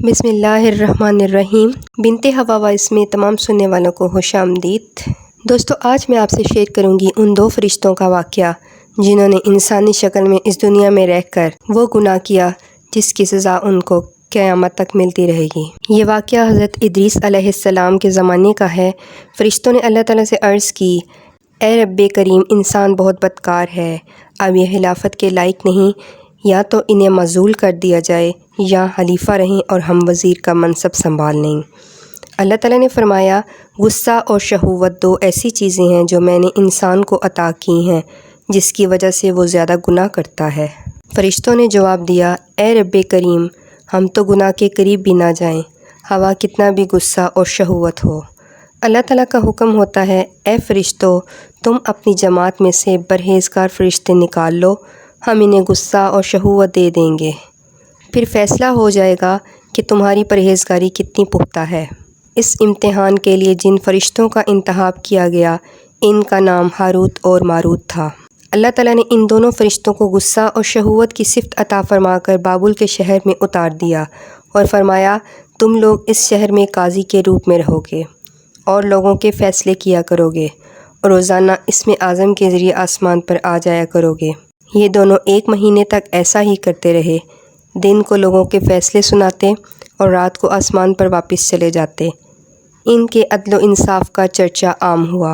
بسم اللہ الرحمن الرحیم۔ بنت ہوا وائس میں تمام سننے والوں کو خوش آمدید۔ دوستو، آج میں آپ سے شیئر کروں گی ان دو فرشتوں کا واقعہ جنہوں نے انسانی شکل میں اس دنیا میں رہ کر وہ گناہ کیا جس کی سزا ان کو قیامت تک ملتی رہے گی۔ یہ واقعہ حضرت ادریس علیہ السلام کے زمانے کا ہے۔ فرشتوں نے اللہ تعالیٰ سے عرض کی، اے رب کریم، انسان بہت بدکار ہے، اب یہ خلافت کے لائق نہیں، یا تو انہیں معزول کر دیا جائے یا خلیفہ رہیں اور ہم وزیر کا منصب سنبھال لیں۔ اللہ تعالیٰ نے فرمایا، غصہ اور شہوت دو ایسی چیزیں ہیں جو میں نے انسان کو عطا کی ہیں جس کی وجہ سے وہ زیادہ گناہ کرتا ہے۔ فرشتوں نے جواب دیا، اے رب کریم، ہم تو گناہ کے قریب بھی نہ جائیں، ہوا کتنا بھی غصہ اور شہوت ہو۔ اللہ تعالیٰ کا حکم ہوتا ہے، اے فرشتوں، تم اپنی جماعت میں سے پرہیزگار فرشتے نکال لو، ہم انہیں غصہ اور شہوت دے دیں گے، پھر فیصلہ ہو جائے گا کہ تمہاری پرہیزگاری کتنی پختہ ہے۔ اس امتحان کے لیے جن فرشتوں کا انتخاب کیا گیا ان کا نام ہاروت اور ماروت تھا۔ اللہ تعالیٰ نے ان دونوں فرشتوں کو غصہ اور شہوت کی صفت عطا فرما کر بابل کے شہر میں اتار دیا اور فرمایا، تم لوگ اس شہر میں قاضی کے روپ میں رہو گے اور لوگوں کے فیصلے کیا کرو گے اور روزانہ اسم اعظم کے ذریعے آسمان پر آ جایا کرو گے۔ یہ دونوں 1 مہینے تک ایسا ہی کرتے رہے، دن کو لوگوں کے فیصلے سناتے اور رات کو آسمان پر واپس چلے جاتے۔ ان کے عدل و انصاف کا چرچا عام ہوا۔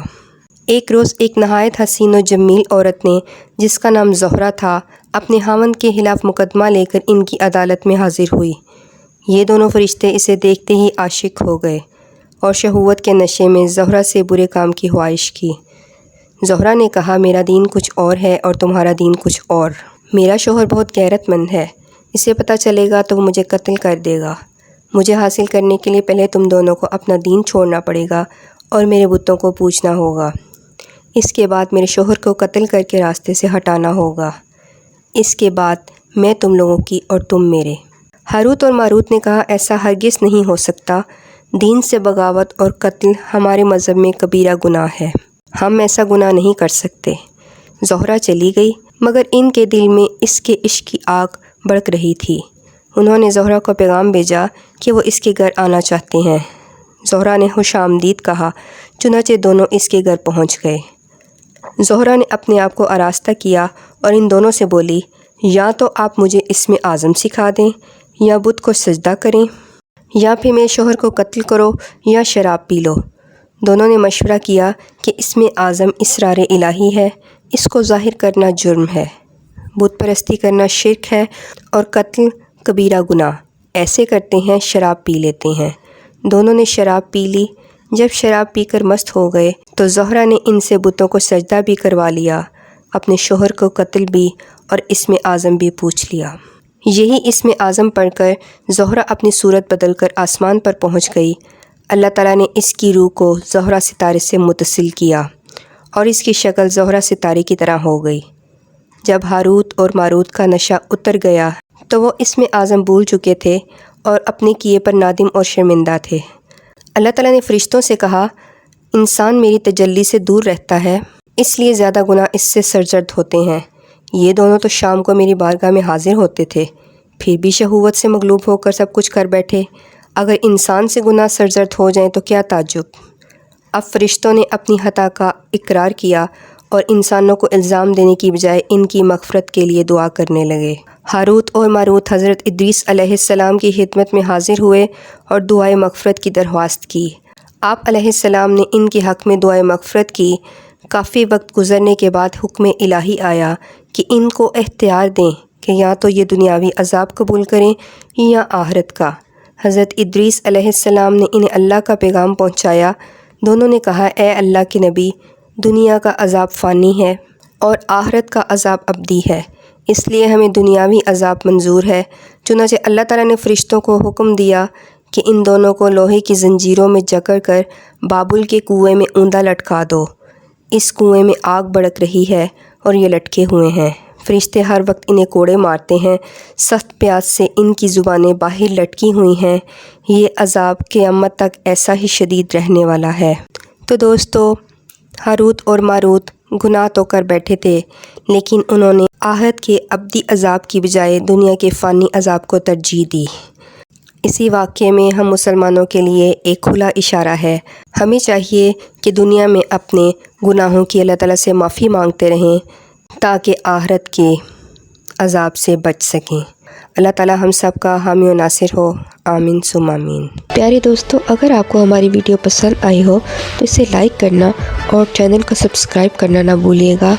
ایک روز ایک نہایت حسین و جمیل عورت نے، جس کا نام زہرہ تھا، اپنے خاوند کے خلاف مقدمہ لے کر ان کی عدالت میں حاضر ہوئی۔ یہ دونوں فرشتے اسے دیکھتے ہی عاشق ہو گئے اور شہوت کے نشے میں زہرہ سے برے کام کی خواہش کی۔ زہرہ نے کہا، میرا دین کچھ اور ہے اور تمہارا دین کچھ اور۔ میرا شوہر بہت غیرت مند ہے، اسے پتہ چلے گا تو وہ مجھے قتل کر دے گا۔ مجھے حاصل کرنے کے لیے پہلے تم دونوں کو اپنا دین چھوڑنا پڑے گا اور میرے بتوں کو پوجنا ہوگا۔ اس کے بعد میرے شوہر کو قتل کر کے راستے سے ہٹانا ہوگا۔ اس کے بعد میں تم لوگوں کی اور تم میرے۔ ہاروت اور ماروت نے کہا، ایسا ہرگز نہیں ہو سکتا، دین سے بغاوت اور قتل ہمارے مذہب میں کبیرہ گناہ ہے، ہم ایسا گناہ نہیں کر سکتے۔ زہرہ چلی گئی، مگر ان کے دل میں اس کے عشق کی آگ بھڑک رہی تھی۔ انہوں نے زہرہ کو پیغام بھیجا کہ وہ اس کے گھر آنا چاہتے ہیں۔ زہرہ نے خوش آمدید کہا، چنانچہ دونوں اس کے گھر پہنچ گئے۔ زہرہ نے اپنے آپ کو آراستہ کیا اور ان دونوں سے بولی، یا تو آپ مجھے اسم اعظم سکھا دیں یا بت کو سجدہ کریں، یا پھر میرے شوہر کو قتل کرو یا شراب پی لو۔ دونوں نے مشورہ کیا کہ اسم اعظم اسرار الہی ہے، اس کو ظاہر کرنا جرم ہے، بت پرستی کرنا شرک ہے اور قتل کبیرہ گناہ۔ ایسے کرتے ہیں، شراب پی لیتے ہیں۔ دونوں نے شراب پی لی۔ جب شراب پی کر مست ہو گئے تو زہرہ نے ان سے بتوں کو سجدہ بھی کروا لیا، اپنے شوہر کو قتل بھی اور اسم اعظم بھی پوچھ لیا۔ یہی اسم اعظم پڑھ کر زہرہ اپنی صورت بدل کر آسمان پر پہنچ گئی۔ اللہ تعالیٰ نے اس کی روح کو زہرہ ستارے سے متصل کیا اور اس کی شکل زہرہ ستارے کی طرح ہو گئی۔ جب ہاروت اور ماروت کا نشہ اتر گیا تو وہ اسم اعظم بھول چکے تھے اور اپنے کیے پر نادم اور شرمندہ تھے۔ اللہ تعالیٰ نے فرشتوں سے کہا، انسان میری تجلی سے دور رہتا ہے، اس لیے زیادہ گناہ اس سے سرزد ہوتے ہیں۔ یہ دونوں تو شام کو میری بارگاہ میں حاضر ہوتے تھے، پھر بھی شہوت سے مغلوب ہو کر سب کچھ کر بیٹھے۔ اگر انسان سے گناہ سرزد ہو جائیں تو کیا تعجب۔ اب فرشتوں نے اپنی خطا کا اقرار کیا اور انسانوں کو الزام دینے کی بجائے ان کی مغفرت کے لیے دعا کرنے لگے۔ ہاروت اور ماروت حضرت ادریس علیہ السلام کی خدمت میں حاضر ہوئے اور دعائے مغفرت کی درخواست کی۔ آپ علیہ السلام نے ان کے حق میں دعائے مغفرت کی۔ کافی وقت گزرنے کے بعد حکم الہی آیا کہ ان کو اختیار دیں کہ یا تو یہ دنیاوی عذاب قبول کریں یا آخرت کا۔ حضرت ادریس علیہ السلام نے انہیں اللہ کا پیغام پہنچایا۔ دونوں نے کہا، اے اللہ کے نبی، دنیا کا عذاب فانی ہے اور آخرت کا عذاب ابدی ہے، اس لیے ہمیں دنیاوی عذاب منظور ہے۔ چنانچہ اللہ تعالیٰ نے فرشتوں کو حکم دیا کہ ان دونوں کو لوہے کی زنجیروں میں جکڑ کر بابل کے کنویں میں اوندا لٹکا دو۔ اس کنویں میں آگ بھڑک رہی ہے اور یہ لٹکے ہوئے ہیں۔ فرشتے ہر وقت انہیں کوڑے مارتے ہیں، سخت پیاس سے ان کی زبانیں باہر لٹکی ہوئی ہیں۔ یہ عذاب قیامت تک ایسا ہی شدید رہنے والا ہے۔ تو دوستو، ہاروت اور ماروت گناہ تو کر بیٹھے تھے، لیکن انہوں نے آخرت کے ابدی عذاب کی بجائے دنیا کے فانی عذاب کو ترجیح دی۔ اسی واقعے میں ہم مسلمانوں کے لیے ایک کھلا اشارہ ہے۔ ہمیں چاہیے کہ دنیا میں اپنے گناہوں کی اللہ تعالیٰ سے معافی مانگتے رہیں تاکہ آخرت کے عذاب سے بچ سکیں۔ اللہ تعالیٰ ہم سب کا حامی و ناصر ہو، آمین ثم آمین۔ پیارے دوستو، اگر آپ کو ہماری ویڈیو پسند آئی ہو تو اسے لائک کرنا اور چینل کو سبسکرائب کرنا نہ بھولیے گا۔